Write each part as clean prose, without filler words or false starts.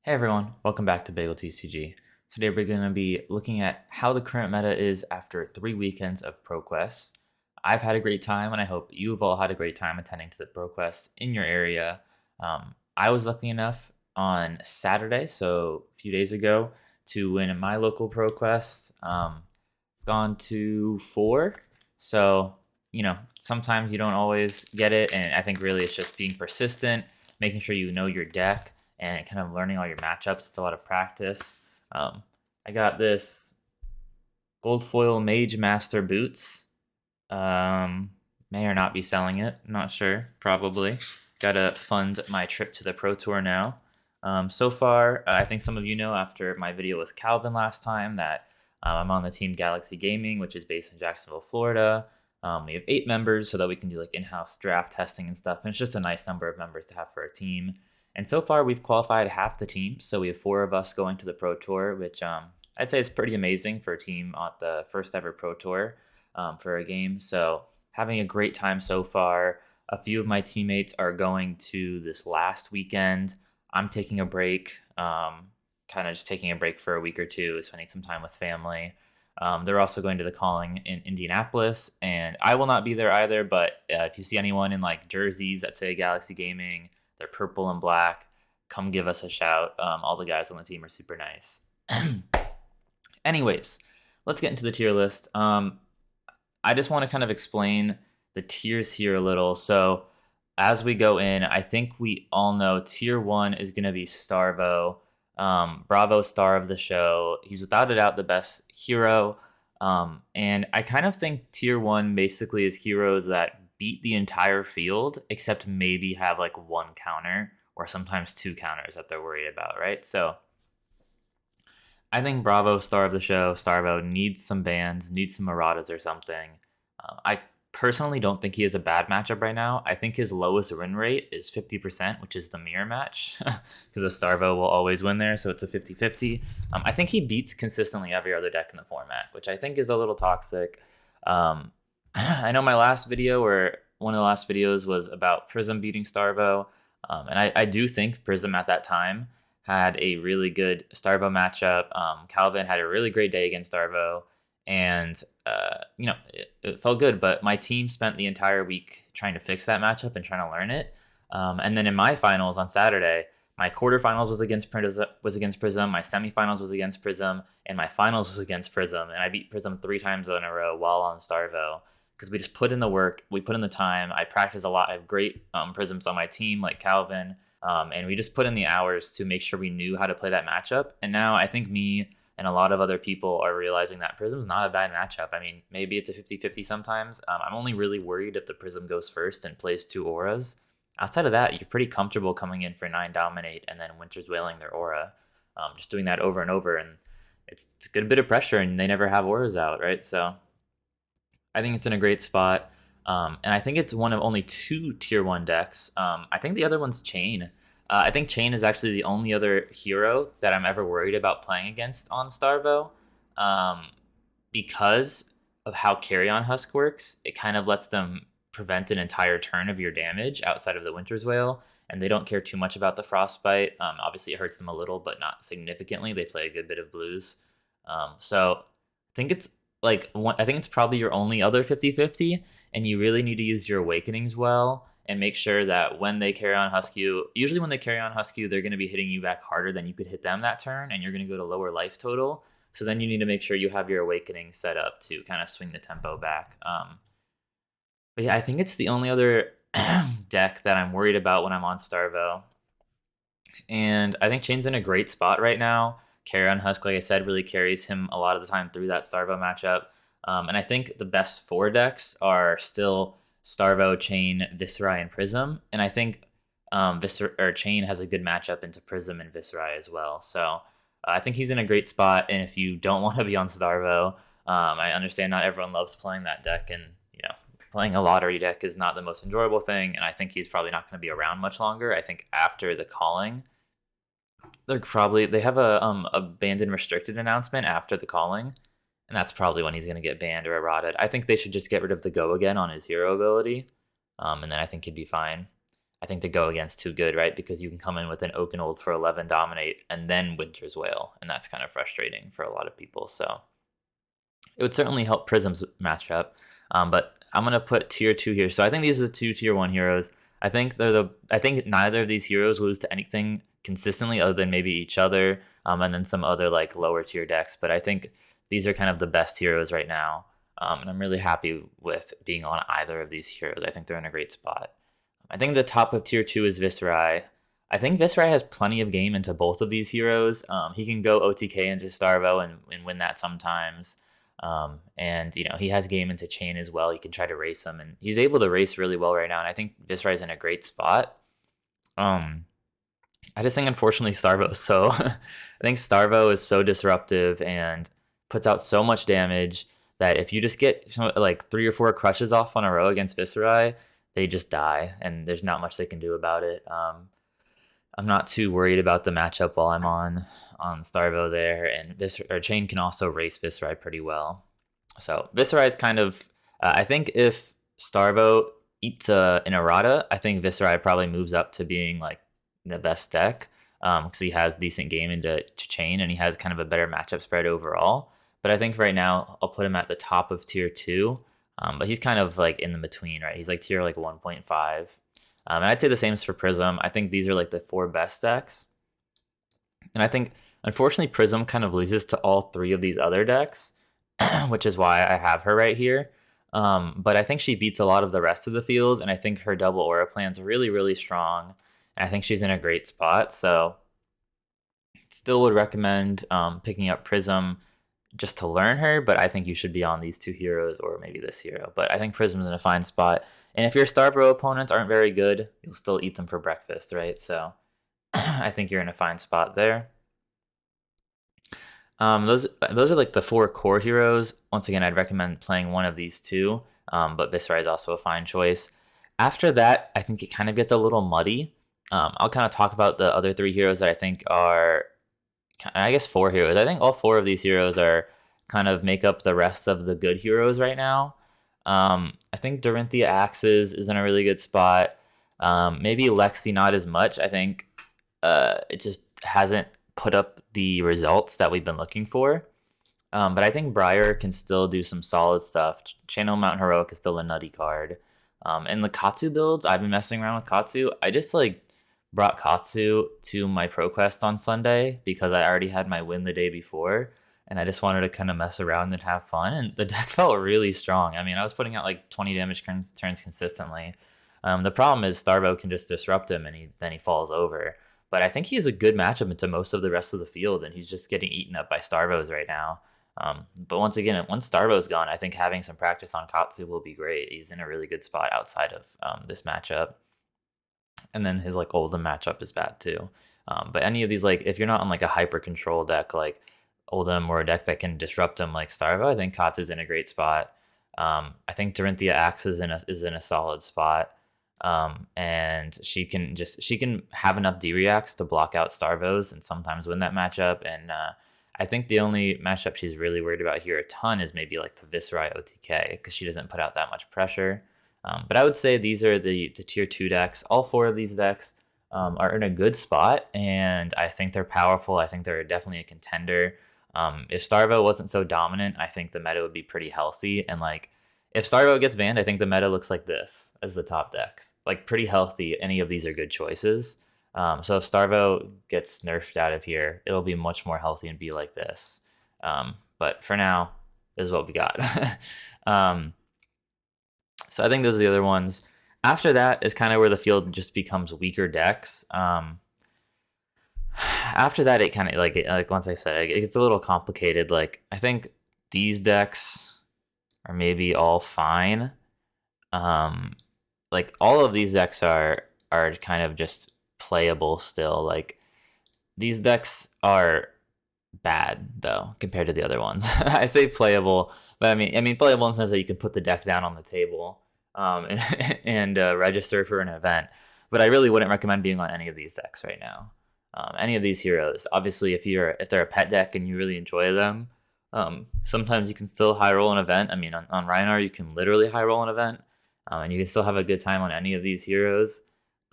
Hey everyone, welcome back to bageltcg. Today we're going to be looking at how the current meta is after 3 weekends of ProQuest. I've had a great time and I hope you've all had a great time attending to the ProQuest in your area. I was lucky enough on Saturday, so a few days ago, to win my local ProQuest. Gone to 4, so sometimes you don't always get it, and I think really it's just being persistent, making sure you know your deck, and kind of learning all your matchups. It's a lot of practice. I got this gold foil Mage Master boots. May or not be selling it. Not sure. Probably. Gotta fund my trip to the Pro Tour now. So far, I think some of you know after my video with Calvin last time that I'm on the team Galaxy Gaming, which is based in Jacksonville, Florida. We have 8 members so that we can do like in-house draft testing and stuff. And it's just a nice number of members to have for a team. And so far, we've qualified half the team. So we have 4 of us going to the Pro Tour, which I'd say is pretty amazing for a team on the first ever Pro Tour for a game. So having a great time so far. A few of my teammates are going to this last weekend. I'm taking a break, kind of just taking a break for a week or two, spending some time with family. They're also going to the calling in Indianapolis, and I will not be there either. But if you see anyone in like jerseys that say Galaxy Gaming, they're purple and black, come give us a shout. All the guys on the team are super nice. Anyways, let's get into the tier list. I just want to kind of explain the tiers here a little. So as we go in, I think we all know tier 1 is going to be Starvo. Bravo, star of the show. He's without a doubt the best hero. And I kind of think tier 1 basically is heroes that beat the entire field, except maybe have like 1 counter or sometimes 2 counters that they're worried about, right? So I think Bravo, star of the show, Starvo needs some bans, needs some erratas or something. I personally don't think he has a bad matchup right now. I think his lowest win rate is 50%, which is the mirror match, because a Starvo will always win there, so it's a 50-50. I think he beats consistently every other deck in the format, which I think is a little toxic. I know my last video, or one of the last videos, was about Prism beating Starvo, and I do think Prism at that time had a really good Starvo matchup. Calvin had a really great day against Starvo, and it felt good. But my team spent the entire week trying to fix that matchup and trying to learn it. And then in my finals on Saturday, my quarterfinals was against Prism, my semifinals was against Prism, and my finals was against Prism. And I beat Prism 3 times in a row while on Starvo because we just put in the work, we put in the time. I practiced a lot. I have great Prisms on my team like Calvin. And we just put in the hours to make sure we knew how to play that matchup. And now I think me and a lot of other people are realizing that Prism's not a bad matchup. I mean, maybe it's a 50-50 sometimes. I'm only really worried if the Prism goes first and plays 2 auras. Outside of that, you're pretty comfortable coming in for 9 dominate and then Winter's Wailing their aura. Just doing that over and over, and it's a good bit of pressure, and they never have auras out, right? So I think it's in a great spot. And I think it's one of only 2 tier 1 decks. I think the other one's Chain. I think Chain is actually the only other hero that I'm ever worried about playing against on Starvo. Because of how Carrion Husk works, it kind of lets them prevent an entire turn of your damage outside of the Winter's Wail, and they don't care too much about the Frostbite. Obviously, it hurts them a little, but not significantly. They play a good bit of blues. So I think it's I think it's probably your only other 50-50, and you really need to use your Awakenings well and make sure that when they carry on Husk you, usually when they carry on Husk you, they're going to be hitting you back harder than you could hit them that turn, and you're going to go to lower life total. So then you need to make sure you have your Awakening set up to kind of swing the tempo back. But yeah, I think it's the only other deck that I'm worried about when I'm on Starvo. And I think Chain's in a great spot right now. Carrion Husk, like I said, really carries him a lot of the time through that Starvo matchup. And I think the best 4 decks are still Starvo, Chain, Viserai, and Prism. And I think Chain has a good matchup into Prism and Viserai as well. So I think he's in a great spot. And if you don't want to be on Starvo, I understand not everyone loves playing that deck, and playing a lottery deck is not the most enjoyable thing. And I think he's probably not going to be around much longer. I think after the calling, they have a banned and restricted announcement after the calling, and that's probably when he's going to get banned or errated. I think they should just get rid of the go again on his hero ability, and then I think he'd be fine. I think to go against too good, right? Because you can come in with an Oakenold for 11 dominate and then Winter's Whale, and that's kind of frustrating for a lot of people. So it would certainly help Prism's matchup. But I'm gonna put tier 2 here. So I think these are the two tier 1 heroes. I think neither of these heroes lose to anything consistently other than maybe each other, and then some other like lower tier decks. But I think these are kind of the best heroes right now. And I'm really happy with being on either of these heroes. I think they're in a great spot. I think the top of tier 2 is Viserai. I think Viserai has plenty of game into both of these heroes. He can go OTK into Starvo and win that sometimes. And he has game into Chain as well. He can try to race him, and he's able to race really well right now. And I think Viserai's in a great spot. I just think unfortunately Starvo. So I think Starvo is so disruptive and puts out so much damage that if you just get like 3 or 4 crushes off on a row against Viserai, they just die, and there's not much they can do about it. I'm not too worried about the matchup while I'm on Starvo there, and Chain can also race Viserai pretty well. So Viserai is kind of, I think if Starvo eats an errata, I think Viserai probably moves up to being like the best deck, because he has decent game into Chain, and he has kind of a better matchup spread overall. But I think right now I'll put him at the top of tier 2, but he's kind of like in the between, right? He's like tier like 1.5. And I'd say the same is for Prism. I think these are like the 4 best decks. And I think, unfortunately, Prism kind of loses to all 3 of these other decks, which is why I have her right here. But I think she beats a lot of the rest of the field, and I think her double aura plan's really, really strong. And I think she's in a great spot. So still would recommend picking up Prism just to learn her, but I think you should be on these 2 heroes or maybe this hero. But I think Prism's in a fine spot. And if your STARVO opponents aren't very good, you'll still eat them for breakfast, right? So I think you're in a fine spot there. Those are like the 4 core heroes. Once again, I'd recommend playing one of these 2, but Viserai is also a fine choice. After that, I think it kind of gets a little muddy. I'll kind of talk about the other 3 heroes that I think are, I guess 4 heroes. I think all 4 of these heroes are kind of make up the rest of the good heroes right now. I think Dorinthia Axes is in a really good spot. Maybe Lexi not as much. I think it just hasn't put up the results that we've been looking for. But I think Briar can still do some solid stuff. Channel Mountain Heroic is still a nutty card. And the Katsu builds, I've been messing around with Katsu. I just like brought Katsu to my ProQuest on Sunday because I already had my win the day before, and I just wanted to kind of mess around and have fun, and the deck felt really strong. I mean, I was putting out like 20 damage turns consistently. The problem is Starvo can just disrupt him, and then he falls over. But I think he has a good matchup into most of the rest of the field, and he's just getting eaten up by Starvos right now. But once again, once Starvo's gone, I think having some practice on Katsu will be great. He's in a really good spot outside of this matchup. And then his like Oldhim matchup is bad too. But any of these, like if you're not on like a hyper control deck like Oldhim or a deck that can disrupt him like Starvo, I think Katsu's in a great spot. I think Dorinthia Axe is in a solid spot. And she can have enough D-reacts to block out Starvos and sometimes win that matchup. And I think the only matchup she's really worried about here a ton is maybe like the Viserai OTK, because she doesn't put out that much pressure. But I would say these are the tier 2 decks. All 4 of these decks are in a good spot, and I think they're powerful. I think they're definitely a contender. If Starvo wasn't so dominant, I think the meta would be pretty healthy. And like, if Starvo gets banned, I think the meta looks like this as the top decks. Like pretty healthy. Any of these are good choices. So if Starvo gets nerfed out of here, it'll be much more healthy and be like this. But for now, this is what we got. So I think those are the other ones. After that is kind of where the field just becomes weaker decks. After that, it kind of like once I said, it gets a little complicated. Like I think these decks are maybe all fine. Like all of these decks are kind of just playable still. Like these decks are bad though compared to the other ones. I say playable, but I mean playable in the sense that you can put the deck down on the table and register for an event. But I really wouldn't recommend being on any of these decks right now. Any of these heroes. Obviously, if they're a pet deck and you really enjoy them, sometimes you can still high roll an event. I mean, on Rhinar, you can literally high roll an event, and you can still have a good time on any of these heroes.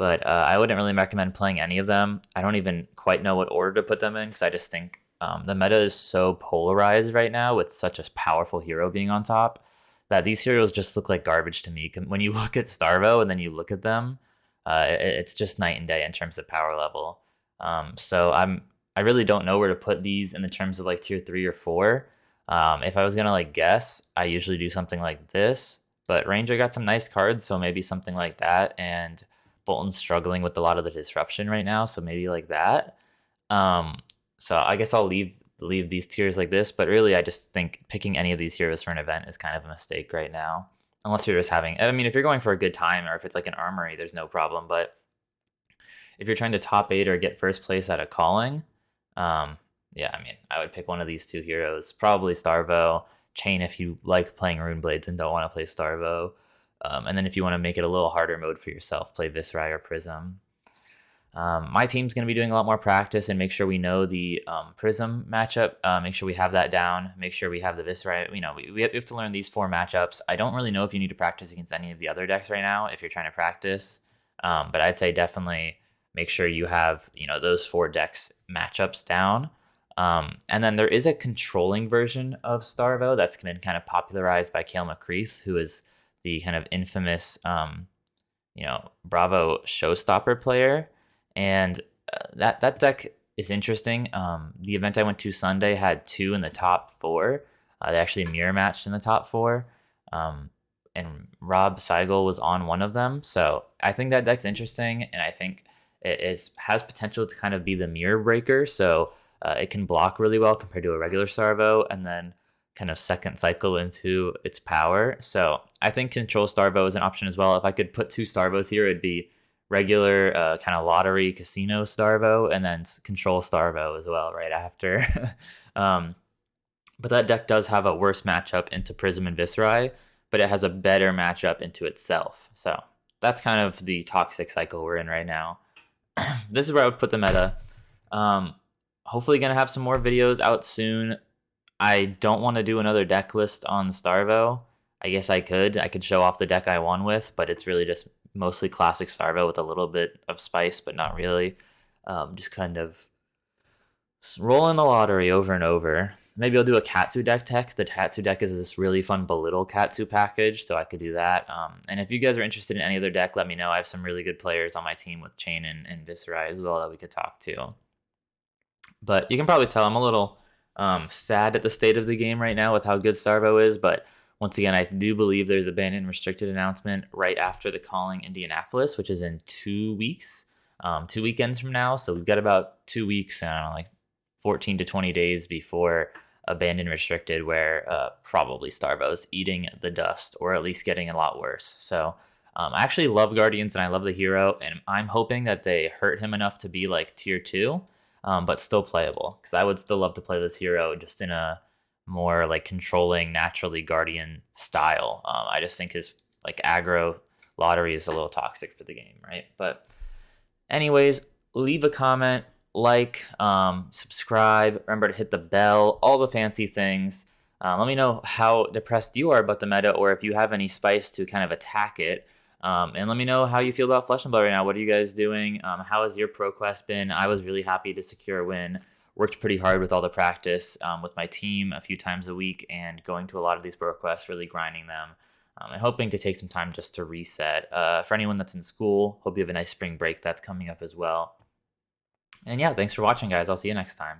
but I wouldn't really recommend playing any of them. I don't even quite know what order to put them in because I just think the meta is so polarized right now with such a powerful hero being on top that these heroes just look like garbage to me. When you look at Starvo and then you look at them, it's just night and day in terms of power level. So I really don't know where to put these in the terms of like tier 3 or 4. If I was gonna like guess, I usually do something like this. But Ranger got some nice cards, so maybe something like that. And Bolton's struggling with a lot of the disruption right now, so maybe like that. Um, so I guess I'll leave these tiers like this. But really, I just think picking any of these heroes for an event is kind of a mistake right now. Unless you're just having, I mean, if you're going for a good time or if it's like an armory, there's no problem. But if you're trying to top 8 or get first place at a calling, yeah, I mean, I would pick one of these 2 heroes, probably Starvo, Chain if you like playing Rune Blades and don't want to play Starvo. And then if you want to make it a little harder mode for yourself, play Viscerai or Prism. My team's going to be doing a lot more practice and make sure we know the Prism matchup. Make sure we have that down. Make sure we have the Viscerai. You know, we have to learn these 4 matchups. I don't really know if you need to practice against any of the other decks right now if you're trying to practice. But I'd say definitely make sure you have, you know, those 4 decks matchups down. And then there is a controlling version of Starvo that's been kind of popularized by Cale McCreath, who is the kind of infamous, you know, Bravo showstopper player. And that deck is interesting. The event I went to Sunday had 2 in the top 4. They actually mirror matched in the top 4. And Rob Seigel was on one of them. So I think that deck's interesting, and I think it has potential to kind of be the mirror breaker. So it can block really well compared to a regular Starvo, and then kind of second cycle into its power. So I think Control Starvo is an option as well. If I could put 2 Starvos here, it'd be regular kind of lottery casino Starvo, and then Control Starvo as well right after. But that deck does have a worse matchup into Prism and Viscerai, but it has a better matchup into itself. So that's kind of the toxic cycle we're in right now. This is where I would put the meta. Hopefully going to have some more videos out soon. I don't want to do another deck list on Starvo. I guess I could show off the deck I won with, but it's really just mostly classic Starvo with a little bit of spice, but not really. Just kind of rolling the lottery over and over. Maybe I'll do a Katsu deck tech. The Katsu deck is this really fun Belittle Katsu package, so I could do that. And if you guys are interested in any other deck, let me know. I have some really good players on my team with Chain and Viscerai as well that we could talk to. But you can probably tell I'm a little sad at the state of the game right now with how good Starvo is. But once again, I do believe there's a banned and restricted announcement right after the Calling Indianapolis, which is in 2 weeks, 2 weekends from now. So we've got about 2 weeks, I don't know, like 14 to 20 days before Abandoned Restricted, where probably Starvo's eating the dust, or at least getting a lot worse. So I actually love Guardians and I love the hero, and I'm hoping that they hurt him enough to be like tier 2, but still playable, because I would still love to play this hero just in a more like controlling, naturally Guardian style. I just think his like aggro lottery is a little toxic for the game, right? But anyways, leave a comment, like, subscribe, remember to hit the bell, all the fancy things. Let me know how depressed you are about the meta, or if you have any spice to kind of attack it. And let me know how you feel about Flesh and Blood right now. What are you guys doing? How has your pro quest been? I was really happy to secure a win. Worked pretty hard with all the practice with my team a few times a week, and going to a lot of these pro quests, really grinding them. And hoping to take some time just to reset. For anyone that's in school, hope you have a nice spring break that's coming up as well. And yeah, thanks for watching, guys. I'll see you next time.